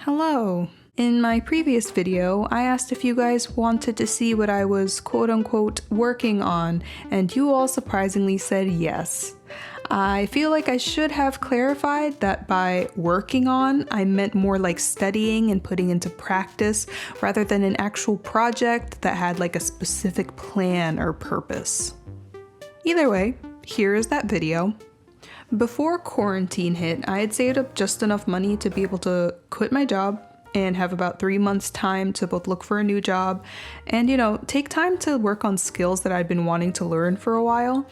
Hello! In my previous video, I asked if you guys wanted to see what I was quote-unquote working on, and you all surprisingly said yes. I feel like I should have clarified that by working on, I meant more like studying and putting into practice rather than an actual project that had like a specific plan or purpose. Either way, here is that video. Before quarantine hit, I had saved up just enough money to be able to quit my job and have about 3 months time to both look for a new job and, take time to work on skills that I'd been wanting to learn for a while.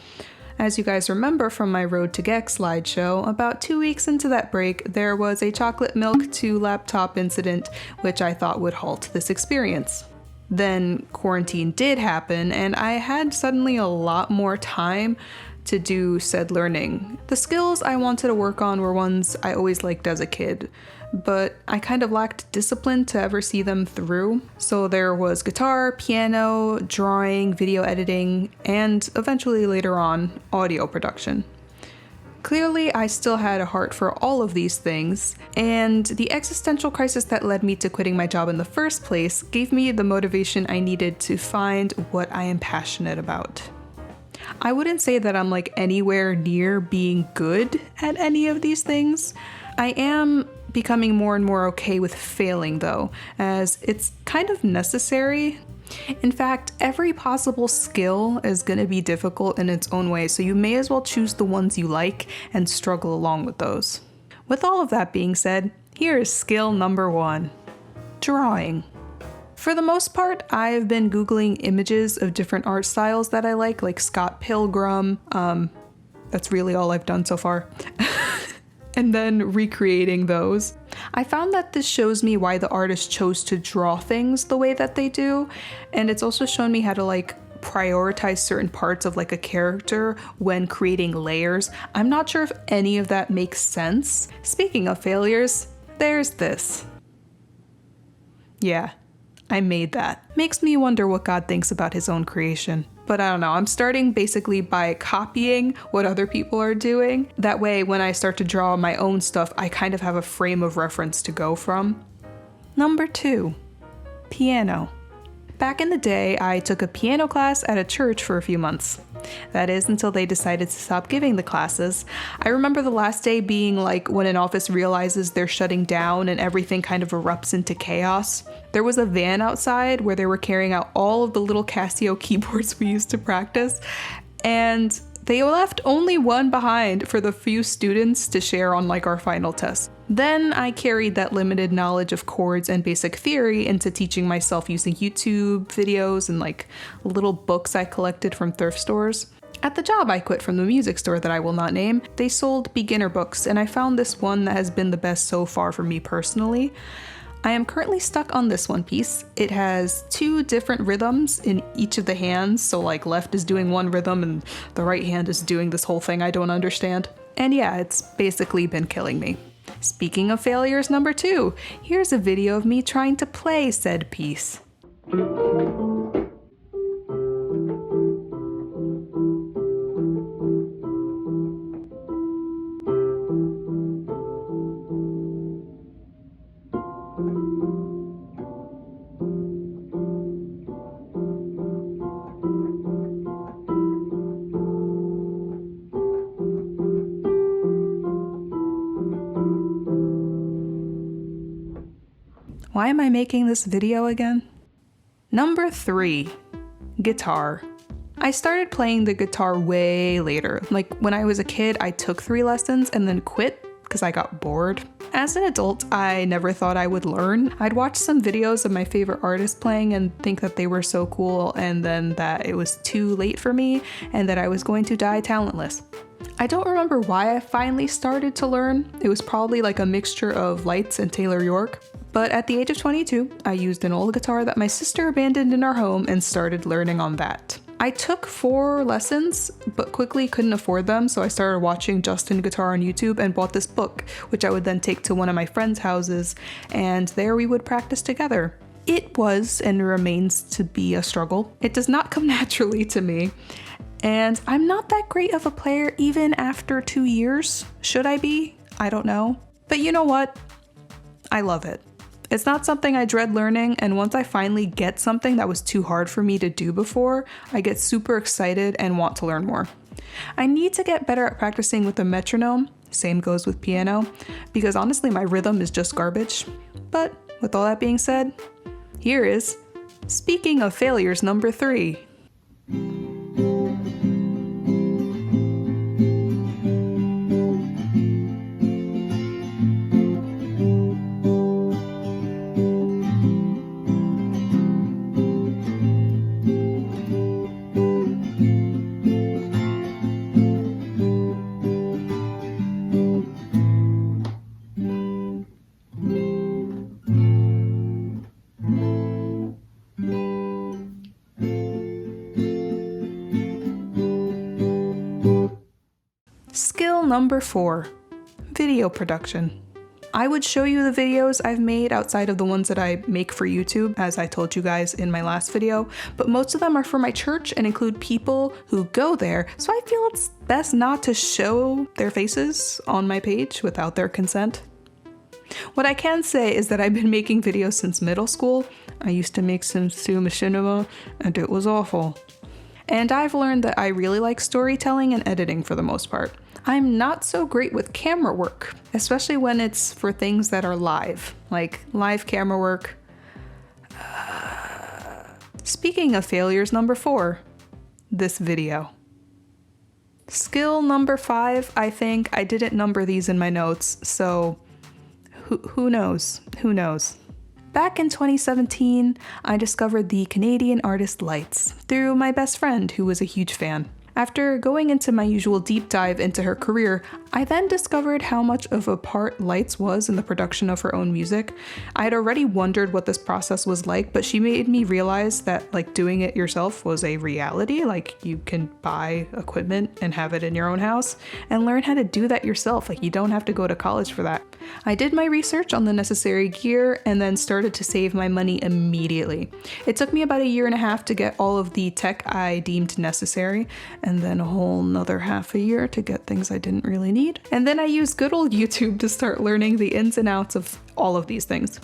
As you guys remember from my Road to Gex slideshow, about 2 weeks into that break, there was a chocolate milk to laptop incident, which I thought would halt this experience. Then quarantine did happen, and I had suddenly a lot more time to do said learning. The skills I wanted to work on were ones I always liked as a kid, but I kind of lacked discipline to ever see them through. So there was guitar, piano, drawing, video editing, and eventually later on, audio production. Clearly, I still had a heart for all of these things, and the existential crisis that led me to quitting my job in the first place gave me the motivation I needed to find what I am passionate about. I wouldn't say that I'm like anywhere near being good at any of these things. I am becoming more and more okay with failing though, as it's kind of necessary. In fact, every possible skill is going to be difficult in its own way, so you may as well choose the ones you like and struggle along with those. With all of that being said, here is skill number 1: drawing. For the most part, I've been Googling images of different art styles that I like Scott Pilgrim. That's really all I've done so far. And then recreating those. I found that this shows me why the artist chose to draw things the way that they do, and it's also shown me how to prioritize certain parts of a character when creating layers. I'm not sure if any of that makes sense. Speaking of failures, there's this. Yeah, I made that. Makes me wonder what God thinks about his own creation. But I don't know, I'm starting basically by copying what other people are doing. That way, when I start to draw my own stuff, I kind of have a frame of reference to go from. Number 2, piano. Back in the day, I took a piano class at a church for a few months. That is, until they decided to stop giving the classes. I remember the last day being like when an office realizes they're shutting down and everything kind of erupts into chaos. There was a van outside where they were carrying out all of the little Casio keyboards we used to practice, and they left only one behind for the few students to share on our final test. Then I carried that limited knowledge of chords and basic theory into teaching myself using YouTube videos and little books I collected from thrift stores. At the job I quit from the music store that I will not name, they sold beginner books, and I found this one that has been the best so far for me personally. I am currently stuck on this one piece. It has 2 different rhythms in each of the hands, so left is doing one rhythm and the right hand is doing this whole thing I don't understand. And yeah, it's basically been killing me. Speaking of failures, number 2, here's a video of me trying to play said piece. Why am I making this video again? Number 3, guitar. I started playing the guitar way later. When I was a kid, I took 3 lessons and then quit because I got bored. As an adult, I never thought I would learn. I'd watch some videos of my favorite artists playing and think that they were so cool, and then that it was too late for me and that I was going to die talentless. I don't remember why I finally started to learn. It was probably a mixture of Lights and Taylor York. But at the age of 22, I used an old guitar that my sister abandoned in our home and started learning on that. I took 4 lessons, but quickly couldn't afford them, so I started watching Justin Guitar on YouTube and bought this book, which I would then take to one of my friends' houses, and there we would practice together. It was and remains to be a struggle. It does not come naturally to me, and I'm not that great of a player even after 2 years. Should I be? I don't know. But you know what? I love it. It's not something I dread learning, and once I finally get something that was too hard for me to do before, I get super excited and want to learn more. I need to get better at practicing with a metronome, same goes with piano, because honestly my rhythm is just garbage. But with all that being said, here is Speaking of Failures number 3. Skill number 4, video production. I would show you the videos I've made outside of the ones that I make for YouTube, as I told you guys in my last video, but most of them are for my church and include people who go there, so I feel it's best not to show their faces on my page without their consent. What I can say is that I've been making videos since middle school. I used to make some machinima and it was awful. And I've learned that I really like storytelling and editing for the most part. I'm not so great with camera work, especially when it's for things that are live, like live camera work. Speaking of failures number 4, this video. Skill number 5, I think. I didn't number these in my notes, so who knows? Who knows? Back in 2017, I discovered the Canadian artist Lights through my best friend who was a huge fan. After going into my usual deep dive into her career, I then discovered how much of a part Lights was in the production of her own music. I had already wondered what this process was like, but she made me realize that like doing it yourself was a reality. Like you can buy equipment and have it in your own house and learn how to do that yourself. Like you don't have to go to college for that. I did my research on the necessary gear and then started to save my money immediately. It took me about 1.5 years to get all of the tech I deemed necessary, and then a whole nother half a year to get things I didn't really need. And then I used good old YouTube to start learning the ins and outs of all of these things.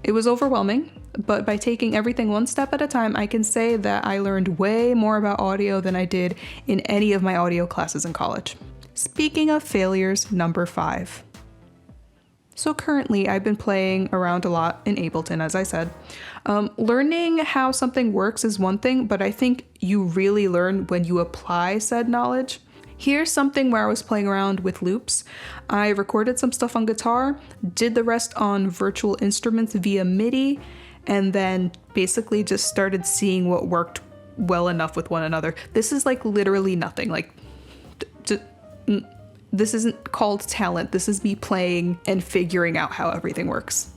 It was overwhelming, but by taking everything one step at a time, I can say that I learned way more about audio than I did in any of my audio classes in college. Speaking of failures, number 5. So currently I've been playing around a lot in Ableton, as I said. Learning how something works is one thing, but I think you really learn when you apply said knowledge. Here's something where I was playing around with loops. I recorded some stuff on guitar, did the rest on virtual instruments via MIDI, and then basically just started seeing what worked well enough with one another. This is like literally nothing. Like, this isn't called talent. This is me playing and figuring out how everything works.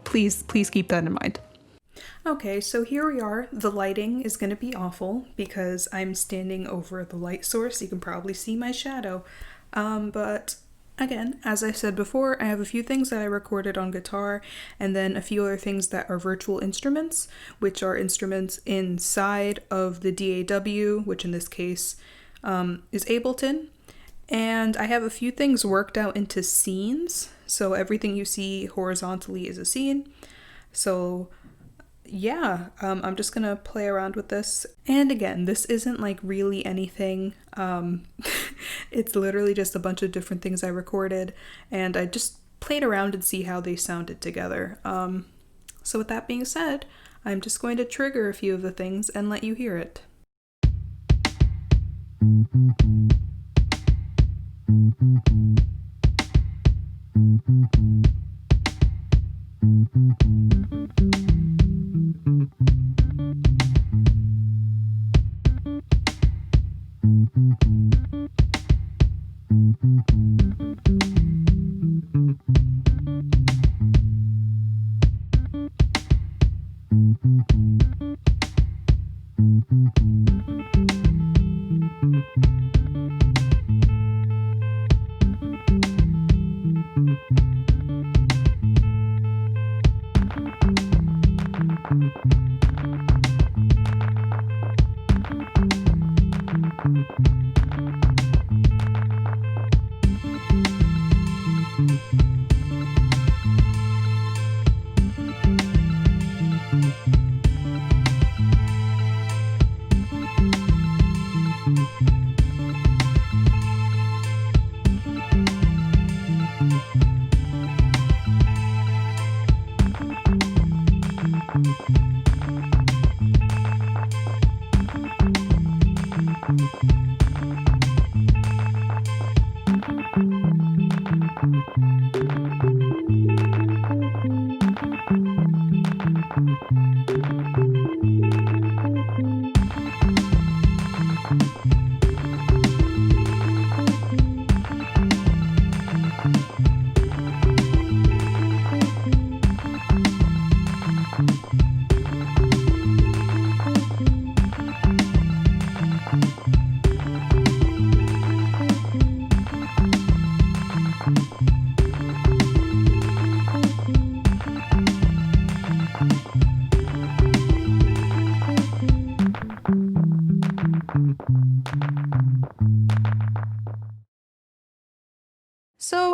Please keep that in mind. Okay, so here we are. The lighting is going to be awful because I'm standing over the light source. You can probably see my shadow. But again, as I said before, I have a few things that I recorded on guitar and then a few other things that are virtual instruments, which are instruments inside of the DAW, which in this case is Ableton. And I have a few things worked out into scenes. So everything you see horizontally is a scene. So yeah, I'm just gonna play around with this. And again, this isn't like really anything. It's literally just a bunch of different things I recorded and I just played around and see how they sounded together. So with that being said, I'm just going to trigger a few of the things and let you hear it.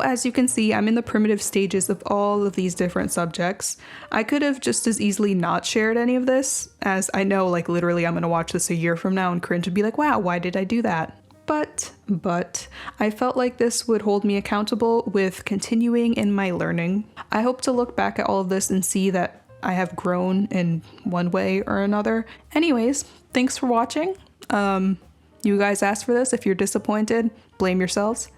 as you can see, I'm in the primitive stages of all of these different subjects. I could have just as easily not shared any of this, as I know, like, literally I'm gonna watch this a year from now and cringe and be like, wow, why did I do that? But I felt like this would hold me accountable with continuing in my learning. I hope to look back at all of this and see that I have grown in one way or another. Anyways, thanks for watching. You guys asked for this. If you're disappointed, blame yourselves.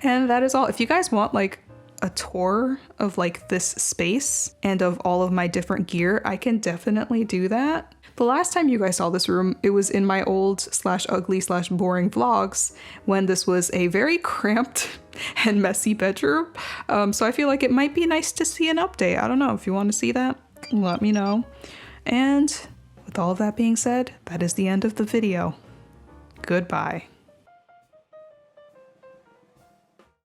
And that is all. If you guys want like a tour of like this space and of all of my different gear, I can definitely do that. The last time you guys saw this room, it was in my old /ugly/boring vlogs when this was a very cramped and messy bedroom. So I feel like it might be nice to see an update. I don't know. If you want to see that, let me know. And with all of that being said, that is the end of the video. Goodbye.